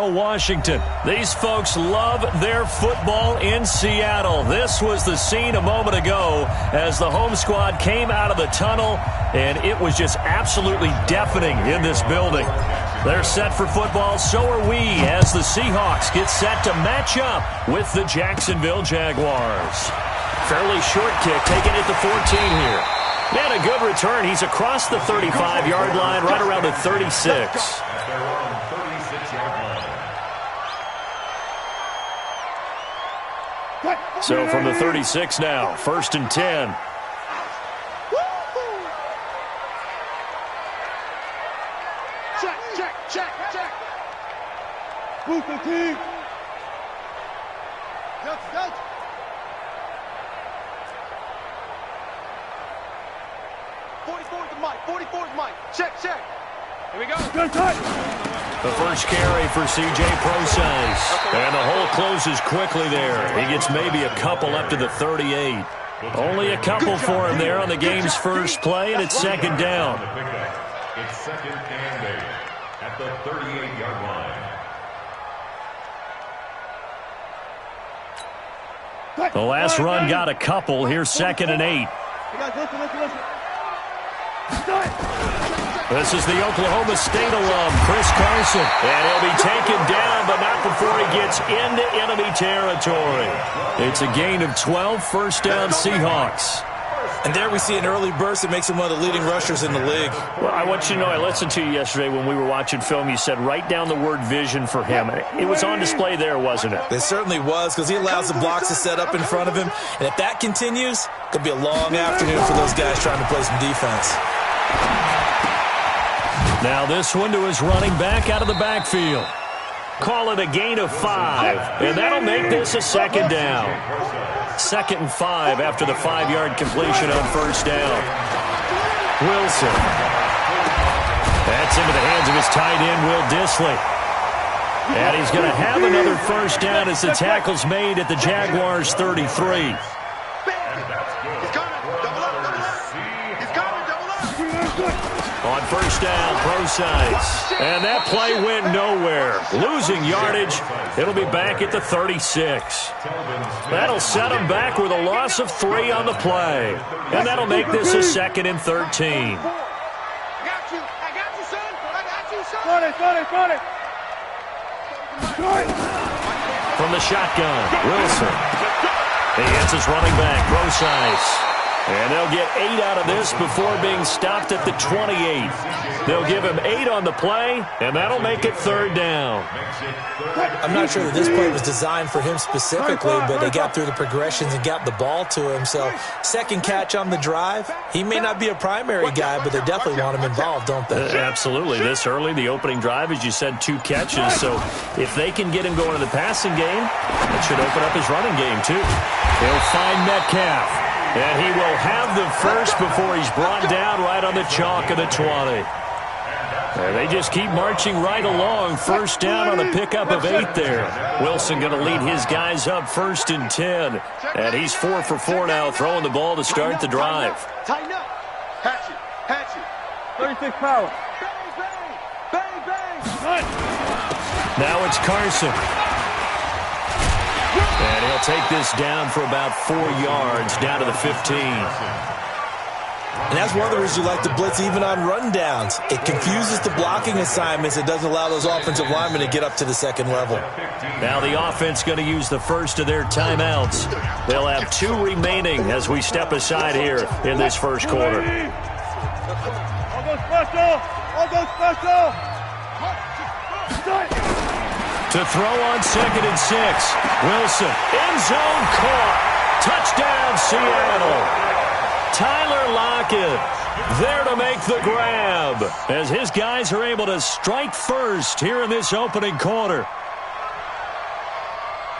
Washington. These folks love their football in Seattle. This was the scene a moment ago as the home squad came out of the tunnel, and it was just absolutely deafening in this building. They're set for football, so are we, as the Seahawks get set to match up with the Jacksonville Jaguars. Fairly short kick, taken at the 14 here. And a good return. He's across the 35-yard line, right around the 36. So from the 36 now, 1st and 10. Check. Move the team. Go. 44's Mike. Check. Here we go. Good touch. The first carry for C.J. Procise. And the hole closes quickly there. He gets maybe a couple up to the 38. Only a couple for him there on the game's first play, and it's second down. It's second and 8 at the 38-yard line. The last run got a couple. Here's 2nd and 8. Listen. This is the Oklahoma State alum, Chris Carson. And he'll be taken down, but not before he gets into enemy territory. It's a gain of 12, first down Seahawks. And there we see an early burst that makes him one of the leading rushers in the league. Well, I want you to know, I listened to you yesterday when we were watching film. You said write down the word vision for him. It was on display there, wasn't it? It certainly was, because he allows the blocks to set up in front of him. And if that continues, it could be a long afternoon for those guys trying to play some defense. Now this one to his running back out of the backfield. Call it a gain of 5, and that'll make this a second down. 2nd and 5 after the 5-yard completion on first down. Wilson. That's into the hands of his tight end, Will Dissly. And he's going to have another first down as the tackle's made at the Jaguars' 33. On first down, Procise. And that play went nowhere. Losing yardage. It'll be back at the 36. That'll set him back with a loss of 3 on the play. And that'll make this a 2nd and 13. I got you, son. Got it. From the shotgun, Wilson. He hits his running back, Procise. And they'll get 8 out of this before being stopped at the 28. They'll give him 8 on the play, and that'll make it 3rd down. I'm not sure that this play was designed for him specifically, but they got through the progressions and got the ball to him. So, second catch on the drive. He may not be a primary guy, but they definitely want him involved, don't they? Absolutely. This early, the opening drive, as you said, 2 catches. So, if they can get him going in the passing game, that should open up his running game, too. He'll find Metcalf. And he will have the first before he's brought down right on the chalk of the 20. And they just keep marching right along. First down on a pickup of 8 there. Wilson going to lead his guys up 1st and 10. And he's 4 for 4 now, throwing the ball to start the drive. Tighten up. Hatch it. 36 power. Bang. Now it's Carson. And he'll take this down for about 4 yards, down to the 15. And that's one of the reasons you like to blitz even on rundowns. It confuses the blocking assignments. It doesn't allow those offensive linemen to get up to the second level. Now the offense going to use the first of their timeouts. They'll have 2 remaining as we step aside here in this first quarter. I'll go special. To throw on 2nd and 6. Wilson, end zone caught. Touchdown, Seattle. Tyler Lockett there to make the grab as his guys are able to strike first here in this opening quarter.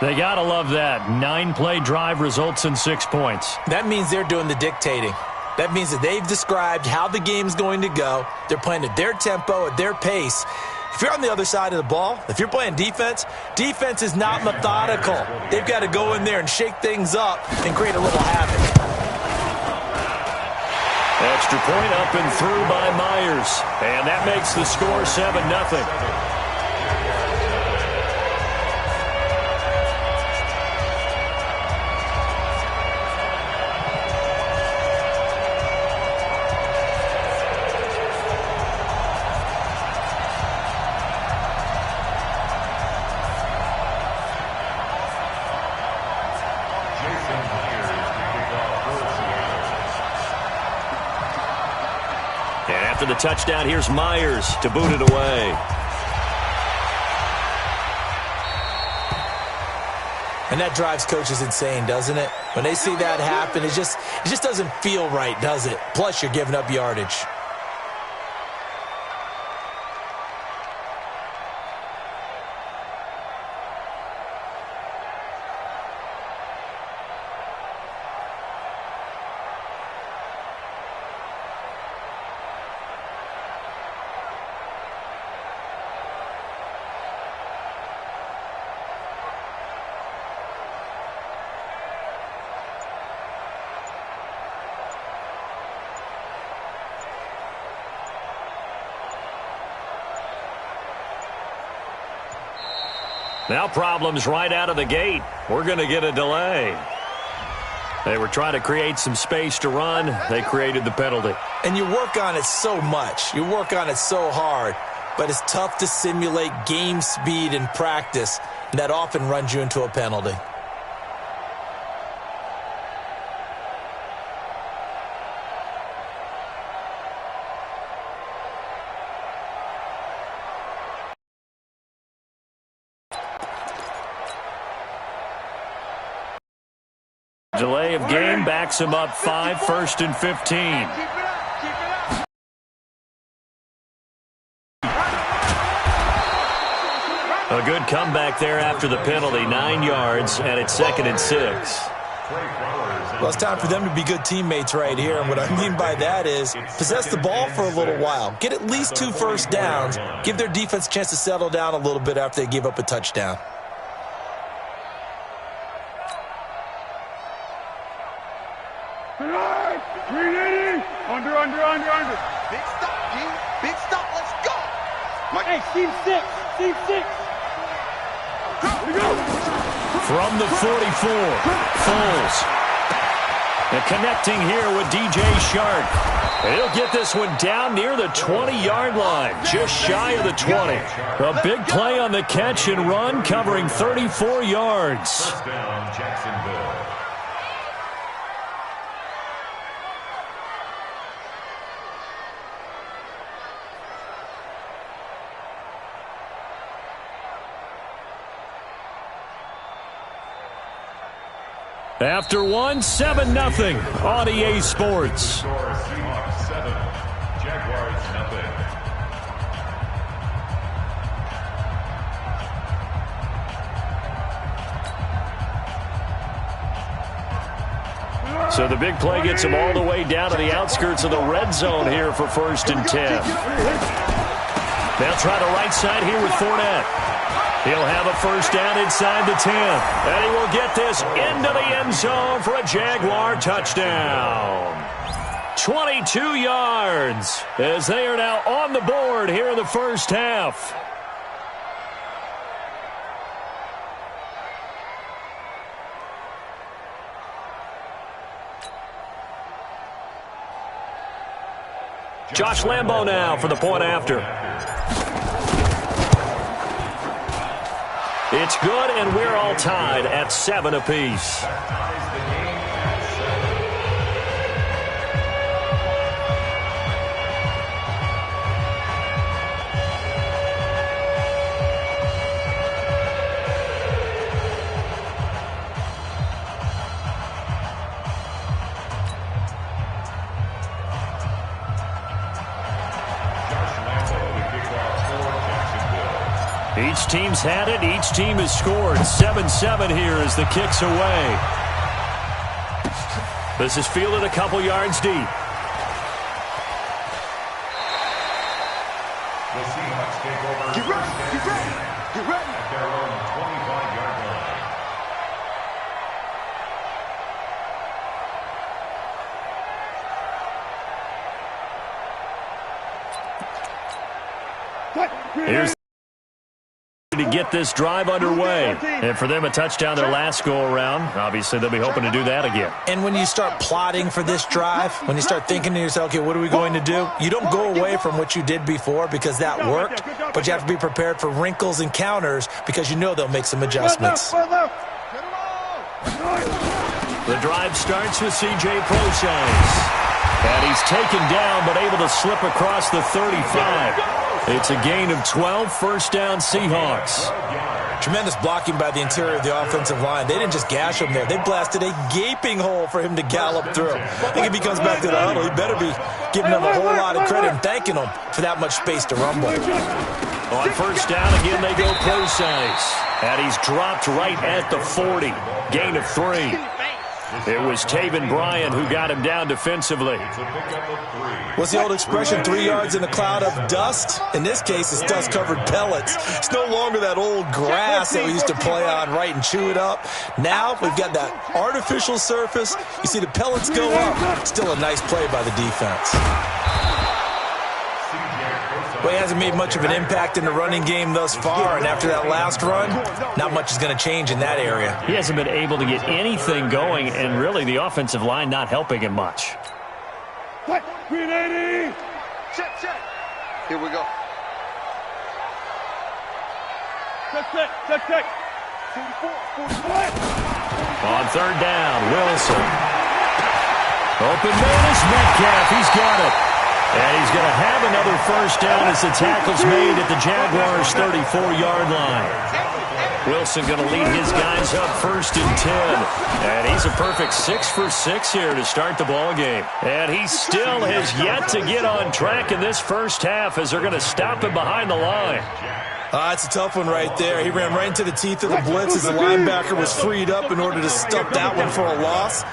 They got to love that. 9-play drive results in 6 points. That means they're doing the dictating. That means that they've described how the game's going to go. They're playing at their tempo, at their pace. If you're on the other side of the ball, if you're playing defense, defense is not methodical. They've got to go in there and shake things up and create a little havoc. Extra point up and through by Myers. And that makes the score 7-0. After the touchdown, here's Myers to boot it away. And that drives coaches insane, doesn't it? When they see that happen, it just doesn't feel right, does it? Plus, you're giving up yardage. Now problems right out of the gate. We're going to get a delay. They were trying to create some space to run. They created the penalty. And you work on it so much. You work on it so hard. But it's tough to simulate game speed in practice. And that often runs you into a penalty. Delay of game backs him up 5, 1st and 15. A good comeback there after the penalty, 9 yards, and it's 2nd and 6. Well, it's time for them to be good teammates right here. And what I mean by that is possess the ball for a little while. Get at least 2 first downs. Give their defense a chance to settle down a little bit after they give up a touchdown. Under. Big stop, G. Big stop. Let's go. Hey, team 6. Team 6. Here we go. From the 44, Foles. And connecting here with DJ Shark. And he'll get this one down near the 20-yard line, just shy of the 20. A big play on the catch and run, covering 34 yards. First down, Jacksonville. After one, 7-0 on EA Sports. Score Seahawks 7, Jaguars 0. So the big play gets him all the way down to the outskirts of the red zone here for 1st and 10. They'll try the right side here with Fournette. He'll have a first down inside the 10. And he will get this into the end zone for a Jaguar touchdown. 22 yards as they are now on the board here in the first half. Josh Lambo now for the point after. It's good, and we're all tied at 7 apiece. Each team's had it. Each team has scored. 7-7 here as the kick's away. This is fielded a couple yards deep. The Seahawks take over. Get ready. At their own 25-yard line. Here's to get this drive underway. And for them, a touchdown their last go-around. Obviously, they'll be hoping to do that again. And when you start plotting for this drive, when you start thinking to yourself, okay, what are we going to do? You don't go away from what you did before because that worked, but you have to be prepared for wrinkles and counters because you know they'll make some adjustments. The drive starts with C.J. Process. And he's taken down, but able to slip across the 35. It's a gain of 12, first down Seahawks. Tremendous blocking by the interior of the offensive line. They didn't just gash him there. They blasted a gaping hole for him to gallop through. I think if he comes back to the huddle, he better be giving them a whole lot of credit and thanking them for that much space to rumble. On first down, again, they go pro-size. And he's dropped right at the 40. Gain of 3. It was Taven Bryan who got him down defensively. What's the old expression, 3 yards in a cloud of dust? In this case, it's dust-covered pellets. It's no longer that old grass that we used to play on, right, and chew it up. Now we've got that artificial surface. You see the pellets go up. Still a nice play by the defense. Well, he hasn't made much of an impact in the running game thus far, and after that last run, not much is going to change in that area. He hasn't been able to get anything going, and really the offensive line not helping him much. Check, check. Here we go. Check. On third down, Wilson. Open man is Metcalf. He's got it. And he's going to have another first down as the tackle's made at the Jaguars' 34-yard line. Wilson going to lead his guys up first and 10. And he's a perfect 6 for 6 here to start the ball game. And he still has yet to get on track in this first half as they're going to stop him behind the line. It's a tough one right there. He ran right into the teeth of the blitz as the linebacker was freed up in order to stop that one for a loss.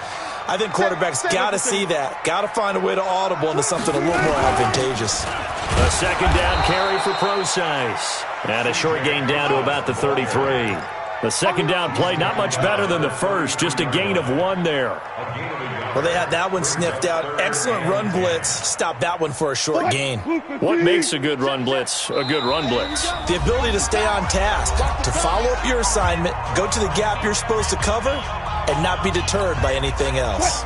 I think quarterbacks got to see that. Got to find a way to audible into something a little more advantageous. A second down carry for pro-size. And a short gain down to about the 33. The second down play, not much better than the first. Just a gain of 1 there. Well, they had that one sniffed out. Excellent run blitz. Stop that one for a short gain. What makes a good run blitz a good run blitz? The ability to stay on task, to follow up your assignment, go to the gap you're supposed to cover, and not be deterred by anything else.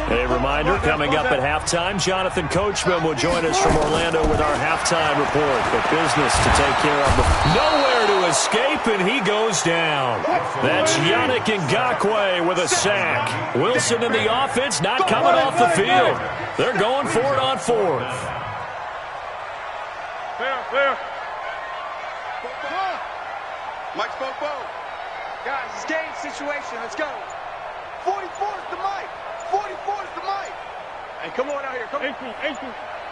A reminder, coming up at halftime, Jonathan Coachman will join us from Orlando with our halftime report. But business to take care of. Nowhere to escape, and he goes down. That's Yannick Ngakoue with a sack. Wilson and the offense not coming off the field. They're going for it on 4th. Fair. Mike Spopo. Guys, it's game situation. Let's go. 44 is the mic. 44 is the mic. Hey, come on out here. Come 18.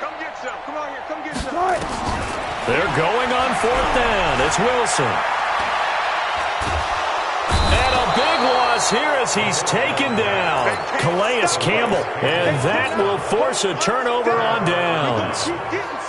Come get some. Come on here. Come get some. They're going on 4th down. It's Wilson. And a big loss here as he's taken down. Calais Campbell. And that will force a turnover on downs.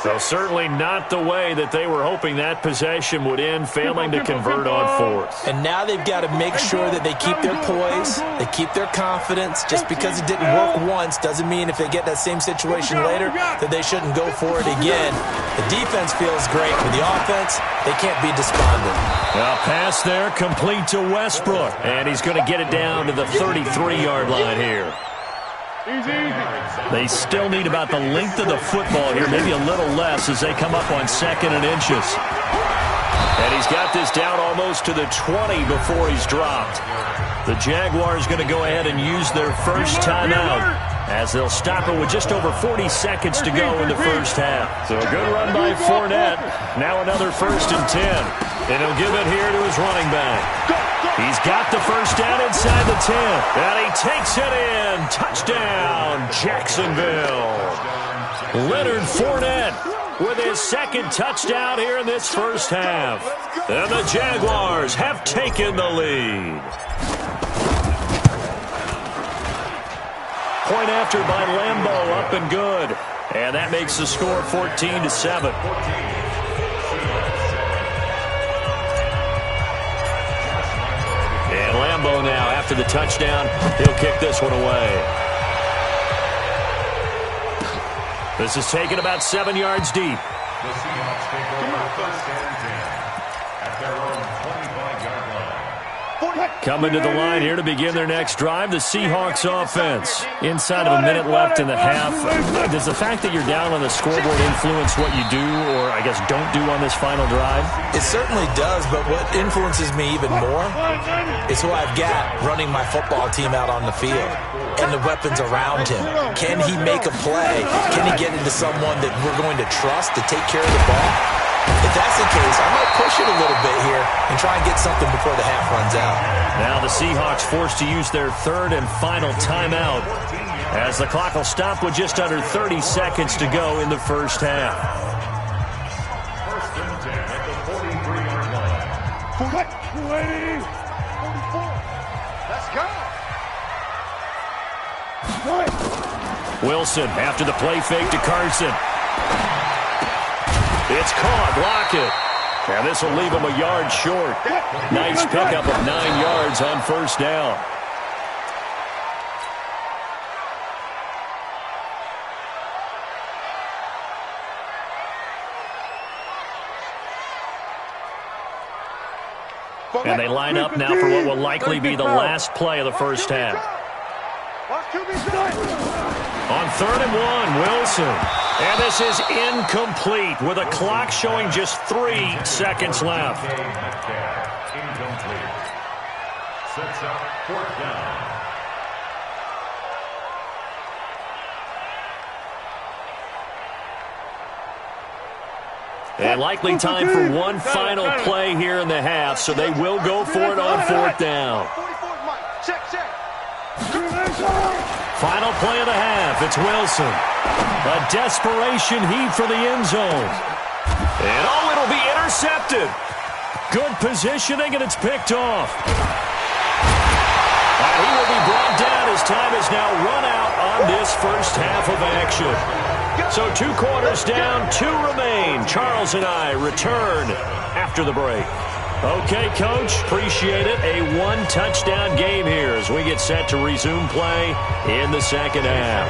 So certainly not the way that they were hoping that possession would end, failing to convert on 4th. And now they've got to make sure that they keep their poise, they keep their confidence. Just because it didn't work once doesn't mean if they get that same situation later that they shouldn't go for it again. The defense feels great. With the offense, they can't be despondent. A pass there complete to Westbrook. And he's going to get it down to the 33-yard line here. Easy. They still need about the length of the football here, maybe a little less as they come up on 2nd and inches. And he's got this down almost to the 20 before he's dropped. The Jaguars going to go ahead and use their first timeout as they'll stop it with just over 40 seconds to go in the first half. So a good run by Fournette. Now another 1st and 10. And he'll give it here to his running back. He's got the first down inside the 10. And he takes it in. Touchdown, Jacksonville. Leonard Fournette with his 2nd touchdown here in this first half. And the Jaguars have taken the lead. Point after by Lambeau, up and good. And that makes the score 14-7. And Lambeau now, after the touchdown, he'll kick this one away. This is taken about 7 yards deep. The Seahawks take over 1st and 10 at their own 25-yard line. Coming to the line here to begin their next drive, the Seahawks offense. Inside of a minute left in the half. Does the fact that you're down on the scoreboard influence what you do or, I guess, don't do on this final drive? It certainly does, but what influences me even more is who I've got running my football team out on the field. and the weapons around him. Can he make a play? Can he get into someone that we're going to trust to take care of the ball? If that's the case, I might push it a little bit here and try and get something before the half runs out. Now the Seahawks forced to use their third and final timeout as the clock will stop with just under 30 seconds to go in the first half. First and 10 at the 43-yard line. 44. Let's go. Wilson after the play fake to Carson. It's caught. Block it. And this will leave him a yard short. Nice pickup of 9 yards on first down. And they line up now for what will likely be the last play of the first half. On 3rd and 1, Wilson. And this is incomplete with a clock showing just 3 seconds left. Incomplete. Sets up 4th down. And likely time for one final play here in the half, so they will go for it on 4th down. Final play of the half. It's Wilson. A desperation heave for the end zone. And oh, it'll be intercepted. Good positioning, and it's picked off. And he will be brought down as time is now run out on this first half of action. So 2 quarters down, 2 remain. Charles and I return after the break. Okay, Coach, appreciate it. A 1-touchdown game here as we get set to resume play in the second half.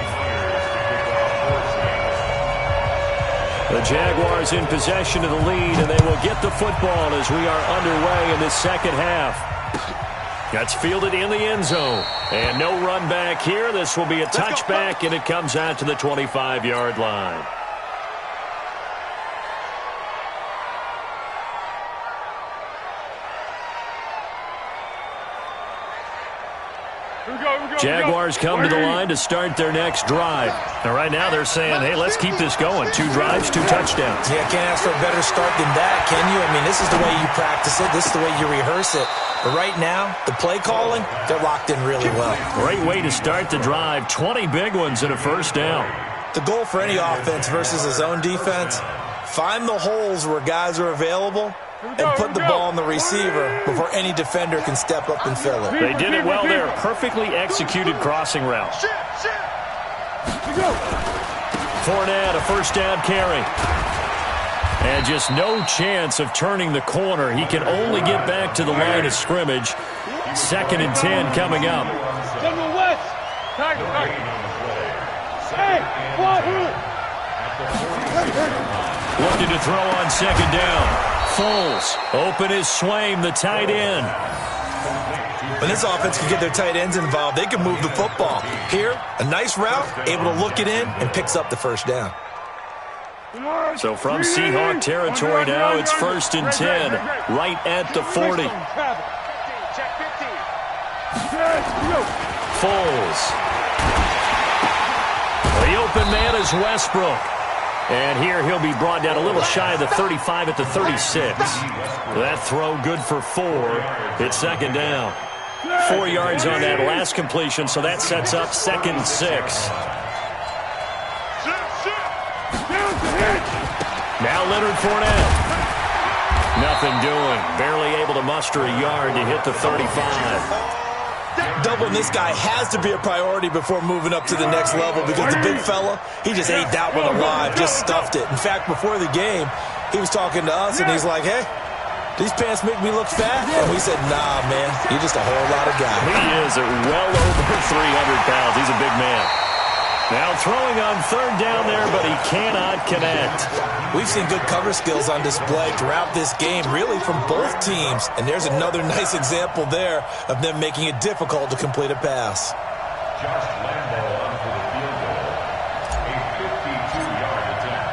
The Jaguars in possession of the lead, and they will get the football as we are underway in the second half. That's fielded in the end zone. And no run back here. This will be a touchback, and it comes out to the 25-yard line. Jaguars come to the line to start their next drive. And right now they're saying, hey, let's keep this going. 2 drives, 2 touchdowns. Yeah, can't ask for a better start than that, can you? I mean, this is the way you practice it. This is the way you rehearse it. But right now, the play calling, they're locked in really well. Great way to start the drive. 20 big ones and a first down. The goal for any offense versus a zone defense, find the holes where guys are available and put the ball on the receiver before any defender can step up and fill it. They did it well there. Perfectly executed crossing route. Fournette, a first down carry. And just no chance of turning the corner. He can only get back to the line of scrimmage. 2nd and 10 coming up. Looking to throw on 2nd down. Foles, open is Swaim, the tight end. When this offense can get their tight ends involved, they can move the football. Here, a nice route, able to look it in, and picks up the first down. So from Seahawk territory now, it's 1st and 10, right at the 40. Foles. The open man is Westbrook. And here he'll be brought down a little shy of the 35 at the 36. That throw good for 4. It's 2nd down. 4 yards on that last completion, so that sets up 2nd and 6. Now Leonard Fournette. Nothing doing. Barely able to muster a yard to hit the 35. Doubling this guy has to be a priority before moving up to the next level because the big fella, he just ate that one alive, just stuffed it. In fact, before the game, he was talking to us, and he's like, hey, these pants make me look fat? And we said, nah, man, you're just a whole lot of guy. He is at well over 300 pounds. He's a big man. Now throwing on 3rd down there, but he cannot connect. We've seen good cover skills on display throughout this game, really from both teams. And there's another nice example there of them making it difficult to complete a pass. Josh Lambo on for the field goal. A 52-yard attempt.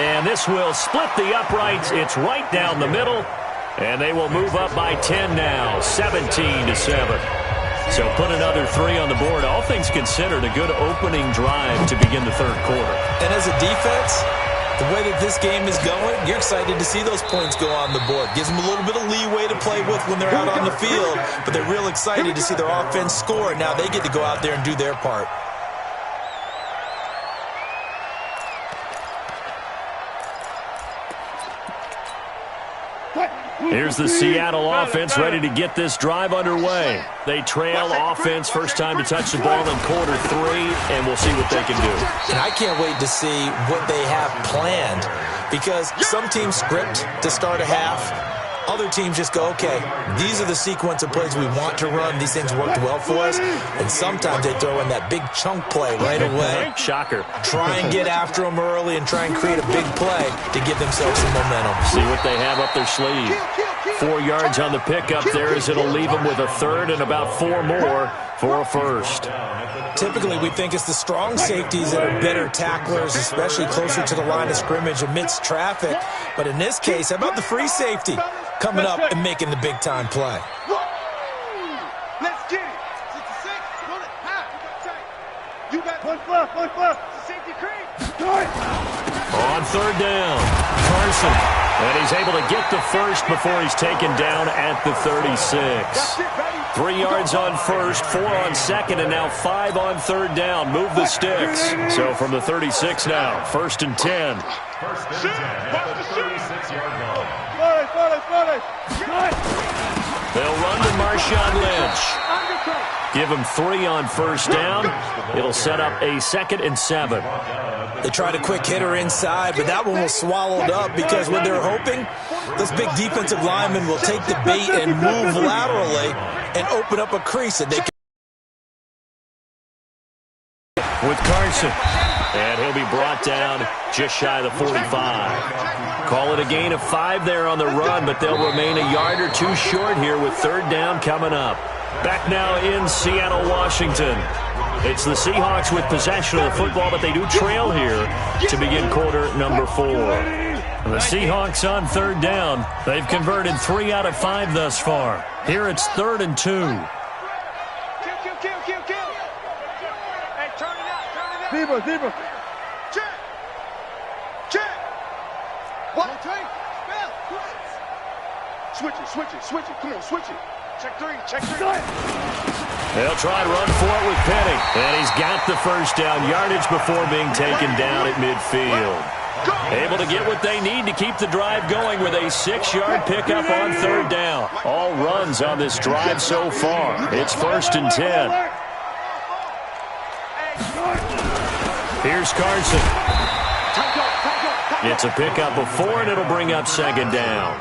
And this will split the uprights. It's right down the middle. And they will move up by 10 now, 17-7. So put another 3 on the board. All things considered, a good opening drive to begin the third quarter. And as a defense, the way that this game is going, you're excited to see those points go on the board. Gives them a little bit of leeway to play with when they're out on the field, but they're real excited to see their offense score. Now they get to go out there and do their part. Here's the Seattle offense ready to get this drive underway. They trail offense, first time to touch the ball in quarter 3, and we'll see what they can do. And I can't wait to see what they have planned, because some teams script to start a half. Other teams just go, okay, these are the sequence of plays we want to run. These things worked well for us. And sometimes they throw in that big chunk play right away. Shocker. Try and get after them early and try and create a big play to give themselves some momentum. See what they have up their sleeve. 4 yards on the pickup there as it'll leave them with a third and about 4 more for a first. Typically, we think it's the strong safeties that are better tacklers, especially closer to the line of scrimmage amidst traffic. But in this case, how about the free safety coming up and making the big-time play? Let's get it. 66, pull it, half. You got push left. Safety creep. On third down, Carson. And he's able to get the first before he's taken down at the 36. 3 yards on first, 4 on second, and now 5 on third down. Move the sticks. So from the 36 now, 1st and 10. First and 10 at the 36-yard line. They'll run to Marshawn Lynch. Give him 3 on first down. It'll set up a 2nd and 7. They tried a quick hitter inside, but that one was swallowed up because what they're hoping, this big defensive lineman will take the bait and move laterally and open up a crease that they can. With Carson. And he'll be brought down just shy of the 45. Call it a gain of 5 there on the run, but they'll remain a yard or 2 short here with third down coming up. Back now in Seattle, Washington. It's the Seahawks with possession of the football, but they do trail here to begin quarter number 4. The Seahawks on third down. They've converted 3 out of 5 thus far. Here it's 3rd and 2. Kill. Hey, turn it out. Zebra. Check. What? Switch it. Come on, switch it. Check 3. They'll try and run for it with Penny. And he's got the first down yardage before being taken down at midfield. Able to get what they need to keep the drive going with a 6-yard pickup on third down. All runs on this drive so far. It's 1st and 10. Here's Carson. It's a pickup of 4, and it'll bring up 2nd down.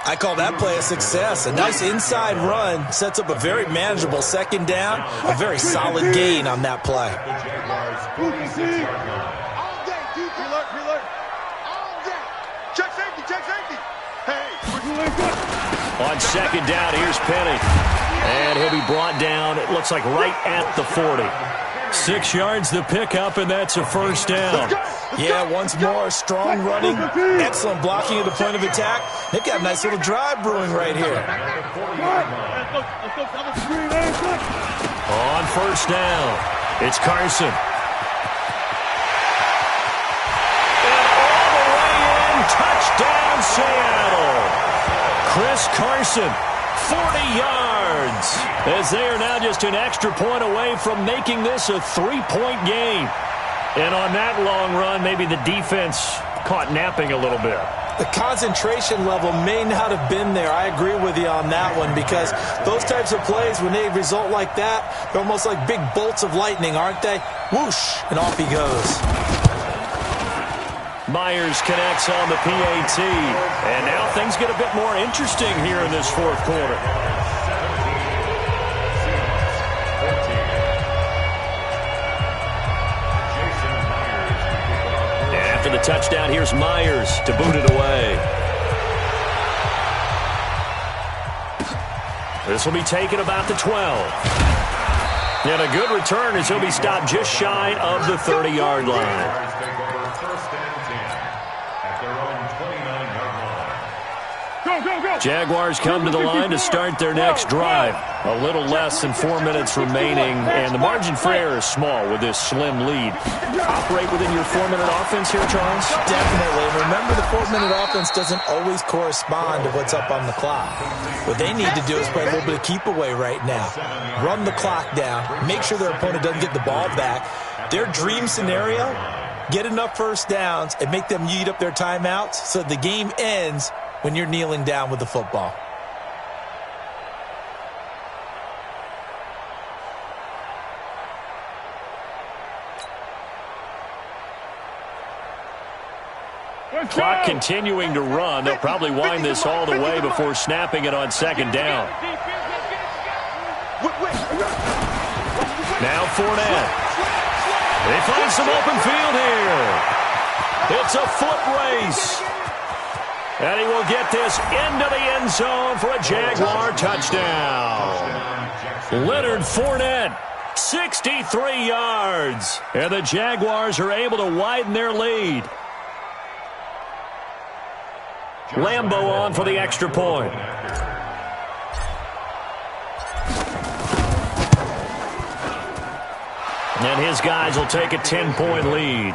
I call that play a success. A nice inside run sets up a very manageable 2nd down. A very solid gain on that play. All day, dude. Preload. All day. Check safety. Hey. On 2nd down, here's Penny. And he'll be brought down, it looks like right at the 40. 6 yards the pickup, and that's a first down. Yeah, once more, strong running, excellent blocking at the point of attack. They've got a nice little drive brewing right here. On first down, it's Carson. And all the way in, touchdown Seattle. Chris Carson, 40 yards, as they are now just an extra point away from making this a 3-point game. And on that long run, maybe the defense caught napping a little bit. The concentration level may not have been there. I agree with you on that one, because those types of plays, when they result like that, they're almost like big bolts of lightning, aren't they? Whoosh, and off he goes. Myers connects on the PAT. And now things get a bit more interesting here in this 4th quarter. And after the touchdown, here's Myers to boot it away. This will be taken about the 12. And a good return as he'll be stopped just shy of the 30-yard line. Jaguars come to the line to start their next drive. A little less than 4 minutes remaining, and the margin for error is small with this slim lead. Operate within your 4-minute offense here, Charles? Definitely. Remember, the 4-minute offense doesn't always correspond to what's up on the clock. What they need to do is play a little bit of keep away right now. Run the clock down. Make sure their opponent doesn't get the ball back. Their dream scenario, get enough first downs and make them eat up their timeouts so the game ends when you're kneeling down with the football. Clock continuing to run. They'll probably wind this all the way before snapping it on second down. Now Fournette. They find some open field here. It's a foot race. And he will get this into the end zone for a Jaguar touchdown. Leonard Fournette, 63 yards. And the Jaguars are able to widen their lead. Lambo on for the extra point. And his guys will take a 10-point lead.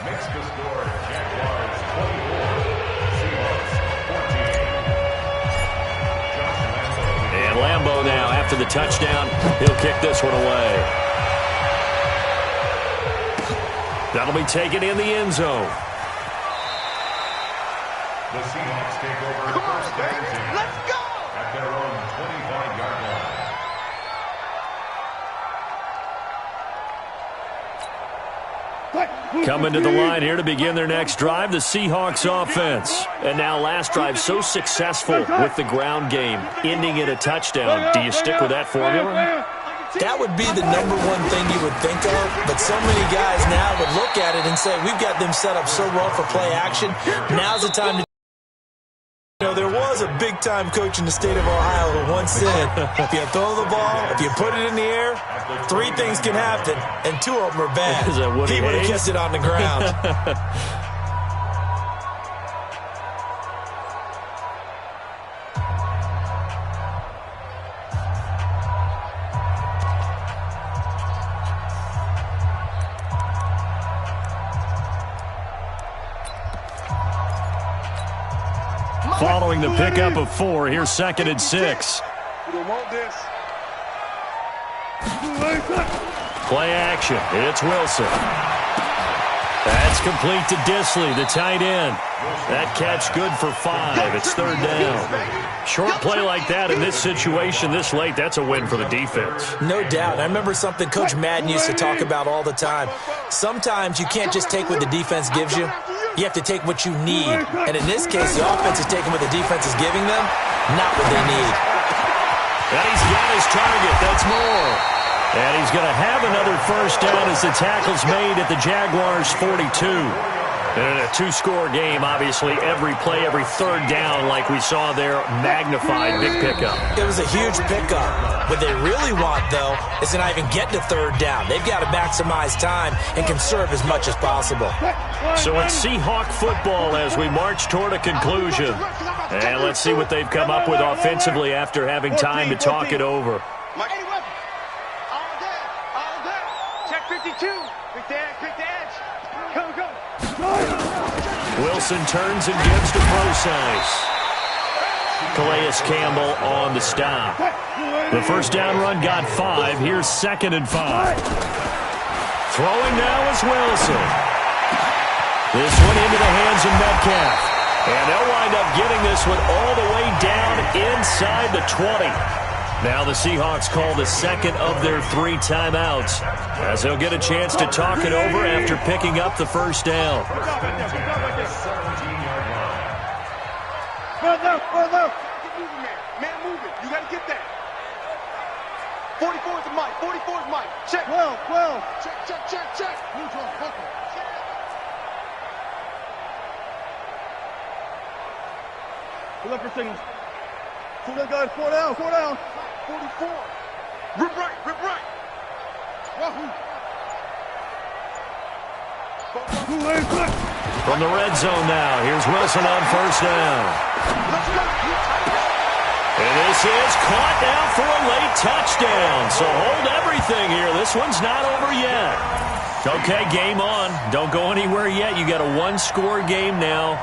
Makes the score Jaguars 24, Seahawks 14. And Lambo now, after the touchdown, he'll kick this one away. That'll be taken in the end zone. The Seahawks take over first and 10. Let's go! At their own 25-yard line. Coming to the line here to begin their next drive, the Seahawks offense. And now last drive so successful with the ground game, ending in a touchdown. Do you stick with that formula? That would be the number one thing you would think of, but so many guys now would look at it and say, we've got them set up so well for play action. Now's the time to... You know, there was a big-time coach in the state of Ohio who once said, if you throw the ball, if you put it in the air, 3 things can happen, and 2 of them are bad. Is that Woody He would have Hayes? kissed it on the ground. Following the pickup of 4, here's 2nd and 6. We don't want this. Play action. It's Wilson. That's complete to Tljsr2live, the tight end. That catch good for 5. It's 3rd down. Short play like that in this situation this late, that's a win for the defense. No doubt. I remember something Coach Madden used to talk about all the time. Sometimes you can't just take what the defense gives you. You have to take what you need. And in this case, the offense is taking what the defense is giving them, not what they need. And he's got his target. That's more. And he's going to have another first down as the tackle's made at the Jaguars' 42. And in a 2-score game, obviously, every play, every 3rd down, like we saw there, magnified big pickup. It was a huge pickup. What they really want, though, is to not even get to 3rd down. They've got to maximize time and conserve as much as possible. So it's Seahawk football as we march toward a conclusion. And let's see what they've come up with offensively after having time to talk it over. Check 52. Quick the edge. Come. Wilson turns and gives to Procise. Calais Campbell on the stop. The first down run got 5. Here's 2nd and 5. Throwing now is Wilson. This one into the hands of Metcalf. And they'll wind up getting this one all the way down inside the 20. Now the Seahawks call the 2nd of their 3 timeouts as they'll get a chance to talk it over after picking up the first down. Further. Keep moving, man. Man, move it. You got to get that. 44 is the mic. 44 is mic. Check. 12. Check. Neutral. Pull up for signals. Pull that guy. 4 down. 44. Rip right. Wahoo. From the red zone now, here's Wilson on first down. And this is caught now for a late touchdown. So hold everything here. This one's not over yet. Okay, game on. Don't go anywhere yet. You got a one-score game now.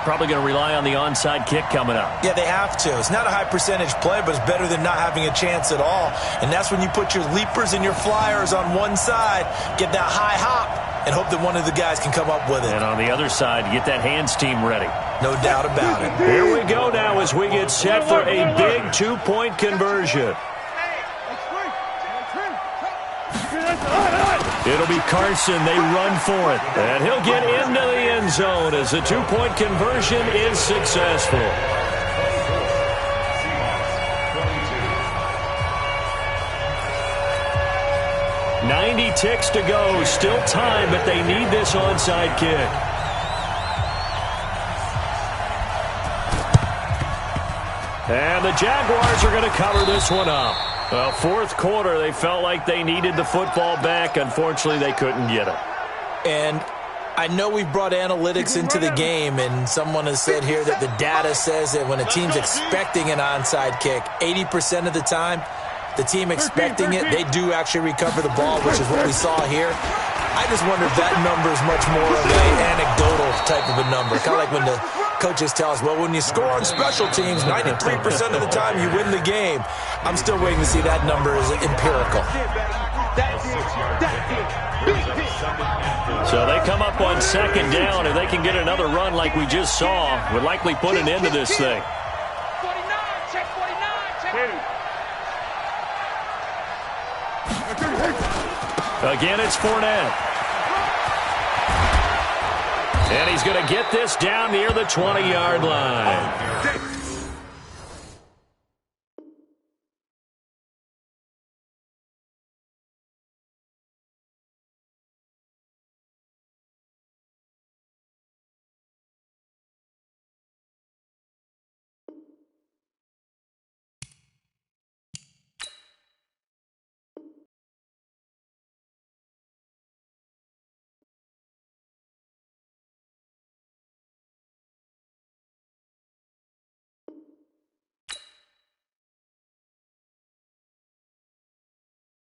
Probably going to rely on the onside kick coming up. Yeah, they have to. It's not a high percentage play, but it's better than not having a chance at all. And that's when you put your leapers and your flyers on one side, get that high hop, and hope that one of the guys can come up with it. And on the other side, get that hands team ready. No doubt about it. Here we go now as we get set for a big two-point conversion. It'll be Carson. They run for it. And he'll get into the end zone as the two-point conversion is successful. .90 ticks to go. Still time, but they need this onside kick. And the Jaguars are going to cover this one up. Well, fourth quarter, they felt like they needed the football back. Unfortunately, they couldn't get it. And I know we've brought analytics into the game, and someone has said here that the data says that when a team's expecting an onside kick, 80% of the time, the team expecting it, they do actually recover the ball, which is what we saw here. I just wonder if that number is much more of an anecdotal type of a number. Kind of like when the coaches tell us, well, when you score on special teams, 93% of the time you win the game. I'm still waiting to see that number is empirical. So they come up on second down. If they can get another run like we just saw, would likely put an end to this thing. Again, it's Fournette. And he's going to get this down near the 20-yard line.